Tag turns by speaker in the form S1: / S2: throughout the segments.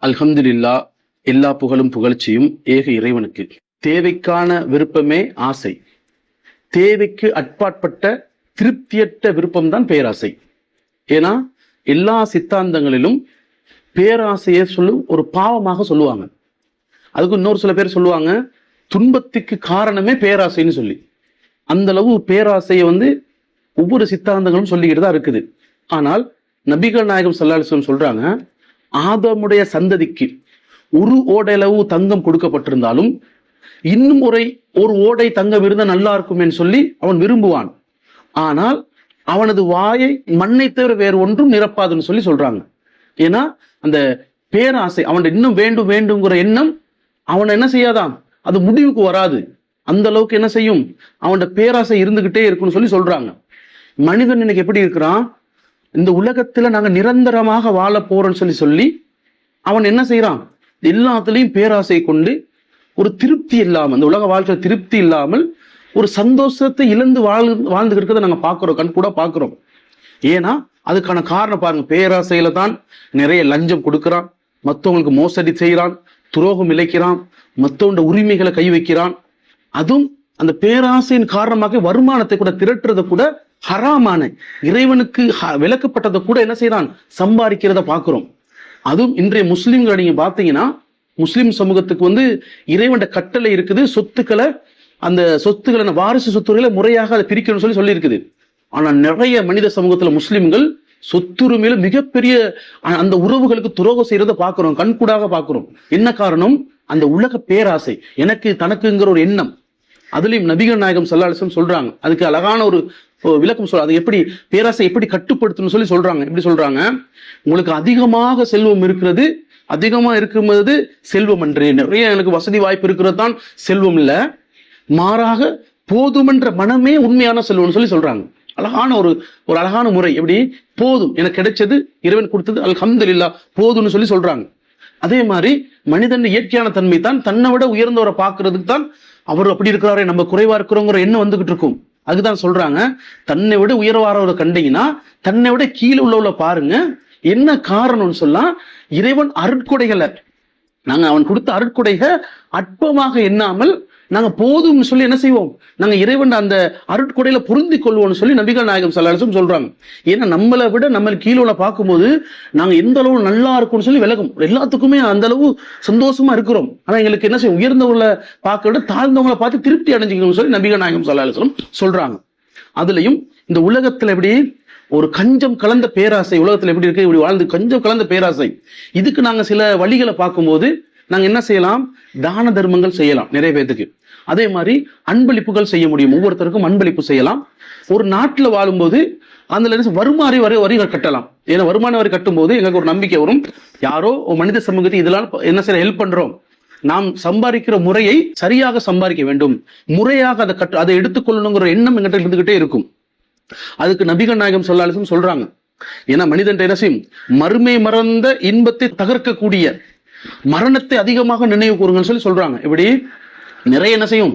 S1: அல்ஹம்துலில்லாஹ், எல்லா புகழும் புகழ்ச்சியும் ஏக இறைவனுக்கு. தேவைக்கான விருப்பமே ஆசை. தேவைக்கு அட்பாற்பட்ட திருப்தியற்ற விருப்பம்தான் பேராசை. ஏன்னா எல்லா சித்தாந்தங்களிலும் பேராசையை ஒரு பாவமாக சொல்லுவாங்க. அதுக்கு இன்னொரு சில பேர் சொல்லுவாங்க துன்பத்துக்கு காரணமே பேராசைன்னு சொல்லி. அந்த அளவு பேராசையை ஒவ்வொரு சித்தாந்தங்களும் சொல்லிக்கிட்டு தான் இருக்குது. ஆனால் நபிகள் நாயகம் ஸல்லல்லாஹு அலைஹி வஸல்லம் சொல்றாங்க, ஆதமுடைய சந்ததிக்கு ஒரு ஓடையளவு தங்கம் கொடுக்கப்பட்டிருந்தாலும் இன்னும் ஒரு ஓடை தங்கம் இருந்தால் நல்லா இருக்கும் என்று சொல்லி அவன் விரும்புவான். ஆனால் அவனது வாயை மண்ணை தவிர வேறு ஒன்றும் நிரப்பாதுன்னு சொல்லி சொல்றாங்க. ஏன்னா அந்த பேராசை அவன் இன்னும் வேண்டும் வேண்டுங்கிற எண்ணம் அவனை என்ன செய்யாதான், அது முடிவுக்கு வராது. அந்த அளவுக்கு என்ன செய்யும், அவனோட பேராசை இருந்துகிட்டே இருக்குன்னு சொல்லி சொல்றாங்க. மனிதன் இன்னைக்கு எப்படி இருக்கிறான், இந்த உலகத்துல நாங்க நிரந்தரமாக வாழ போறோம்னு சொல்லி அவன் என்ன செய்யறான், எல்லாத்துலயும் பேராசை கொண்டு ஒரு திருப்தி இல்லாமல், இந்த உலக வாழ்க்கை திருப்தி இல்லாமல் ஒரு சந்தோஷத்தை இழந்து வாழ்ந்துகிட்டு இருக்கிறத நாங்க பாக்குறோம், கண் கூட பாக்குறோம். ஏன்னா அதுக்கான காரணம் பாருங்க, பேராசையில தான் நிறைய லஞ்சம் கொடுக்கிறான், மற்றவங்களுக்கு மோசடி செய்யறான், துரோகம் இழைக்கிறான், மற்றவங்க உரிமைகளை கை வைக்கிறான். அதுவும் அந்த பேராசையின் காரணமாக வருமானத்தை கூட திரட்டுறத கூட ஹராமான இறைவனுக்கு விலக்கப்பட்டதை கூட என்ன செய்யறான், சம்பாதிக்கிறத பாக்குறோம். அதுவும் இன்றைய முஸ்லிம்களை நீங்க பாத்தீங்கன்னா, முஸ்லிம் சமூகத்துக்கு இறைவன் கட்டளை இருக்குது, சொத்துக்களை அந்த சொத்துக்களை வாரிசு சொத்துக்களை முறையாக அதை பிரிக்கணும்னு சொல்லி இருக்குது. ஆனா நிறைய மனித சமூகத்துல முஸ்லிம்கள் சொத்துரிமையில மிகப்பெரிய அந்த உறவுகளுக்கு துரோகம் செய்யறத பாக்குறோம், கண்கூடாக பாக்குறோம். என்ன காரணம், அந்த உலக பேராசை, எனக்கு தனக்குங்கிற ஒரு எண்ணம். அதுலயும் நபிகள் நாயகம் ஸல்லல்லாஹு அலைஹி வஸல்லம் சொல்றாங்க, அதுக்கு அழகான ஒரு விளக்கம் சொல்றாங்க. அது எப்படி பேராசை எப்படி கட்டுப்படுத்தணும்னு சொல்லி சொல்றாங்க. எப்படி சொல்றாங்க, உங்களுக்கு அதிகமாக செல்வம் இருக்கிறது, அதிகமா இருக்கும்போது செல்வம் அன்று, நிறைய எனக்கு வசதி வாய்ப்பு இருக்கிறது தான் செல்வம் இல்ல, மாறாக போதுமென்ற மனமே உண்மையான செல்வம்னு சொல்லி சொல்றாங்க. அழகான ஒரு அழகான முறை. எப்படி போதும், எனக்கு கிடைச்சது இறைவன் கொடுத்தது அல்ஹம்துலில்லாஹ் போதும்னு சொல்லி சொல்றாங்க. அதே மாதிரி மனிதன் இயற்கையான தன்மை தான் தன்னை விட உயர்ந்தவரை பார்க்கறதுக்கு தான் அவர் அப்படி இருக்கிறாரே, நம்ம குறைவா இருக்கிறோங்கிற எண்ணம் வந்துகிட்டு இருக்கும். அதுதான் சொல்றாங்க, தன்னை விட உயர்வாரவரை கண்டீங்கன்னா தன்னை விட கீழே உள்ளவளை பாருங்க. என்ன காரணம்னு சொல்லலாம், இறைவன் அருட்கொடைகளை நாங்க அவன் கொடுத்த அருட்கொடைக அற்பமாக எண்ணாமல் நாங்க போதும்னு சொல்லி என்ன செய்வோம், நாங்க இறைவன் அந்த அருட்கொடையில பொருந்தி கொள்வோம்னு சொல்லி நபிகள் நாயகம் ஸல்லல்லாஹு அலைஹி வஸல்லம் சொல்றாங்க. ஏன்னா நம்மளை விட நம்ம கீழே பார்க்கும்போது நாங்க எந்த அளவு நல்லா இருக்கும்னு சொல்லி விலகும், எல்லாத்துக்குமே அந்த அளவு சந்தோஷமா இருக்கிறோம். ஆனா எங்களுக்கு என்ன செய்யும், உயர்ந்தவங்களை பார்க்க விட தாழ்ந்தவங்களை பார்த்து திருப்தி அடைஞ்சிக்கணும்னு சொல்லி நபிகள் நாயகம் ஸல்லல்லாஹு அலைஹி வஸல்லம் சொல்றாங்க. அதுலயும் இந்த உலகத்துல எப்படி ஒரு கஞ்சம் கலந்த பேராசை, உலகத்துல எப்படி இருக்கு, இப்படி வாழ்ந்து கஞ்சம் கலந்த பேராசை. இதுக்கு நாங்க சில வழிகளை பார்க்கும்போது நாங்க என்ன செய்யலாம், தான தர்மங்கள் செய்யலாம் நிறைய பேருக்கு. அதே மாதிரி அன்பளிப்புகள் செய்ய முடியும், ஒவ்வொருத்தருக்கும் அன்பளிப்பு செய்யலாம். ஒரு நாட்டுல வாழும்போது அதுல வருமான வரிகள் கட்டலாம். ஏன்னா வருமான வரி கட்டும் போது எங்களுக்கு ஒரு நம்பிக்கை வரும், யாரோ மனித சமூகத்தை இதெல்லாம் என்ன செய்ய ஹெல்ப் பண்றோம், நாம் சம்பாதிக்கிற முறையை சரியாக சம்பாதிக்க வேண்டும், முறையாக அதை எடுத்துக்கொள்ளணுங்கிற எண்ணம் எங்கிட்ட இருந்துகிட்டே இருக்கும். அதுக்கு நபிகள் நாயகம் ஸல்லல்லாஹு அலைஹி வஸல்லம் சொல்றாங்க, ஏன்னா மனிதன் என்ன செய்யும், மறுமை மறந்த இன்பத்தை தகர்க்கக்கூடிய மரணத்தை அதிகமாக நினைவு கூறுங்கன்னு சொல்லி சொல்றாங்க. இப்படி நிறைய என்ன செய்யும்,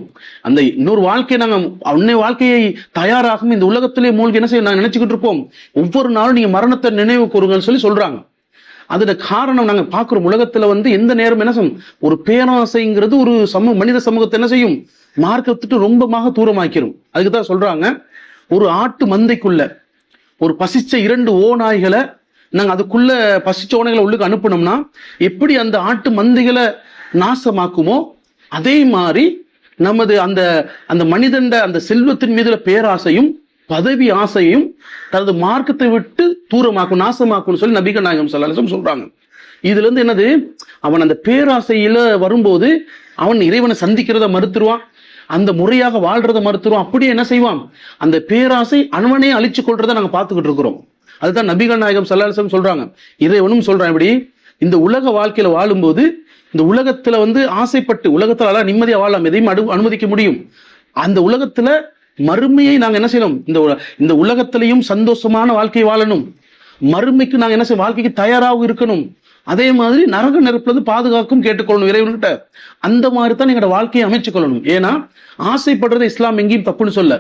S1: அந்த இன்னொரு வாழ்க்கையை நாங்க அன்னை வாழ்க்கையை தயாராகும் இந்த உலகத்திலே மூழ்கி என்ன செய்யும் நாங்க நினைச்சுக்கிட்டு இருப்போம். ஒவ்வொரு நாளும் நீங்க மரணத்தை நினைவு கூறுங்கன்னு சொல்லி சொல்றாங்க. அதோட காரணம் நாங்க பாக்குறோம், உலகத்துல எந்த நேரம் என்ன செய்யும், ஒரு பேராசைங்கிறது ஒரு மனித சமூகத்தை என்ன செய்யும், மார்க்கத்துட்டு ரொம்பமாக தூரமாக்கிறோம். அதுக்குதான் சொல்றாங்க, ஒரு ஆட்டு மந்தைக்குள்ள ஒரு பசிச்ச 2 ஓநாய்களை நாங்க அதுக்குள்ள பசிச்ச ஓநாய்களை உள்ளுக்கு அனுப்பணும்னா எப்படி அந்த ஆட்டு மந்தைகளை நாசமாக்குமோ, அதே மாதிரி நமது அந்த மனிதன் அந்த செல்வத்தின் மீதுல பேராசையும் பதவி ஆசையும் தனது மார்க்கத்தை விட்டு தூரமாக்கும், நாசமாக்கும் சொல்லி நபிகள் நாயகம் ஸல்லல்லாஹு அலைஹி வஸல்லம் சொல்றாங்க. இதுல இருந்து என்னது, அவன் அந்த பேராசையில வரும்போது அவன் இறைவனை சந்திக்கிறத மறுத்துருவான், அந்த முறையாக வாழ்றத மறுத்துருவான். அப்படியே என்ன செய்வான், அந்த பேராசை அவனே அழிச்சு கொள்றதை நாங்க பார்த்துக்கிட்டு இருக்கிறோம். அதுதான் நபிகள் நாயகம் ஸல்லல்லாஹு அலைஹி வஸல்லம் சொல்றாங்க. இறைவனும் சொல்றான், இப்படி இந்த உலக வாழ்க்கையில வாழும்போது இந்த உலகத்துல ஆசைப்பட்டு உலகத்துல நிம்மதியா வாழலாம், எதையும் அனுமதிக்க முடியும். அந்த உலகத்துல மறுமையை நாங்க என்ன செய்யணும், இந்த உலகத்திலையும் சந்தோஷமான வாழ்க்கை வாழணும், மறுமைக்கு நாங்க என்ன செய்யணும், வாழ்க்கைக்கு தயாராக இருக்கணும். அதே மாதிரி நரக நெருப்புல பாதுகாக்கும் கேட்டுக்கொள்ளணும் இறைவன்கிட்ட. அந்த மாதிரி தான் எங்களோட வாழ்க்கையை அமைச்சு கொள்ளணும். ஏன்னா ஆசைப்படுறது இஸ்லாம் எங்கேயும் தப்புன்னு சொல்ல,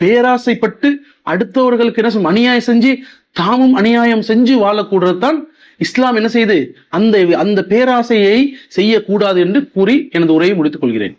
S1: பேராசைப்பட்டு அடுத்தவர்களுக்கு என்ன அநியாயம் செஞ்சு தாமும் அநியாயம் செஞ்சு வாழக்கூடது தான் இஸ்லாம் என்ன செய்து அந்த அந்த பேராசையை செய்யக்கூடாது என்று கூறி எனது உரையை முடித்துக் கொள்கிறேன்.